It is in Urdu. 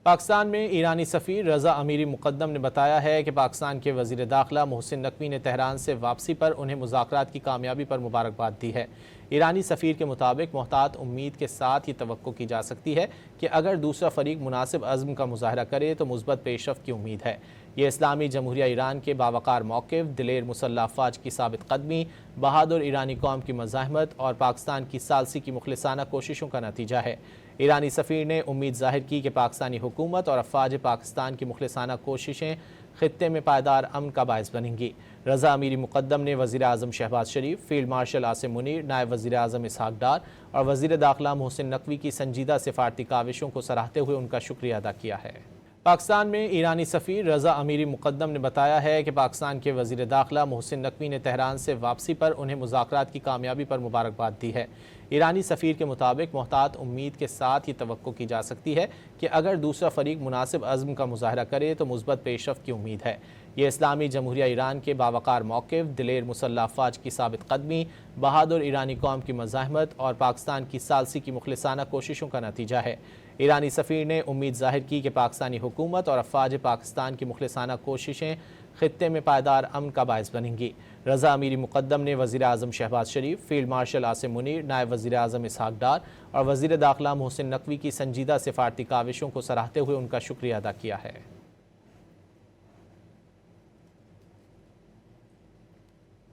پاکستان میں ایرانی سفیر رضا امیری مقدم نے بتایا ہے کہ پاکستان کے وزیر داخلہ محسن نقوی نے تہران سے واپسی پر انہیں مذاکرات کی کامیابی پر مبارکباد دی ہے۔ ایرانی سفیر کے مطابق محتاط امید کے ساتھ یہ توقع کی جا سکتی ہے کہ اگر دوسرا فریق مناسب عزم کا مظاہرہ کرے تو مثبت پیش رفت کی امید ہے۔ یہ اسلامی جمہوریہ ایران کے باوقار موقف، دلیر مسلح افواج کی ثابت قدمی، بہادر ایرانی قوم کی مزاحمت اور پاکستان کی ثالثی کی مخلصانہ کوششوں کا نتیجہ ہے۔ ایرانی سفیر نے امید ظاہر کی کہ پاکستانی حکومت اور افواج پاکستان کی مخلصانہ کوششیں خطے میں پائیدار امن کا باعث بنیں گی۔ رضا امیری مقدم نے وزیر اعظم شہباز شریف، فیلڈ مارشل عاصم منیر، نائب وزیر اعظم اسحاق ڈار اور وزیر داخلہ محسن نقوی کی سنجیدہ سفارتی کاوشوں کو سراہتے ہوئے ان کا شکریہ ادا کیا ہے۔ پاکستان میں ایرانی سفیر رضا امیری مقدم نے بتایا ہے کہ پاکستان کے وزیر داخلہ محسن نقوی نے تہران سے واپسی پر انہیں مذاکرات کی کامیابی پر مبارکباد دی ہے۔ ایرانی سفیر کے مطابق محتاط امید کے ساتھ یہ توقع کی جا سکتی ہے کہ اگر دوسرا فریق مناسب عزم کا مظاہرہ کرے تو مثبت پیش رفت کی امید ہے۔ یہ اسلامی جمہوریہ ایران کے باوقار موقف، دلیر مسلح افواج کی ثابت قدمی، بہادر ایرانی قوم کی مزاحمت اور پاکستان کی ثالثی کی مخلصانہ کوششوں کا نتیجہ ہے۔ ایرانی سفیر نے امید ظاہر کی کہ پاکستانی حکومت اور افواج پاکستان کی مخلصانہ کوششیں خطے میں پائیدار امن کا باعث بنیں گی۔ رضا امیری مقدم نے وزیر اعظم شہباز شریف، فیلڈ مارشل عاصم منیر، نائب وزیر اعظم اسحاق ڈار اور وزیر داخلہ محسن نقوی کی سنجیدہ سفارتی کاوشوں کو سراہتے ہوئے ان کا شکریہ ادا کیا ہے۔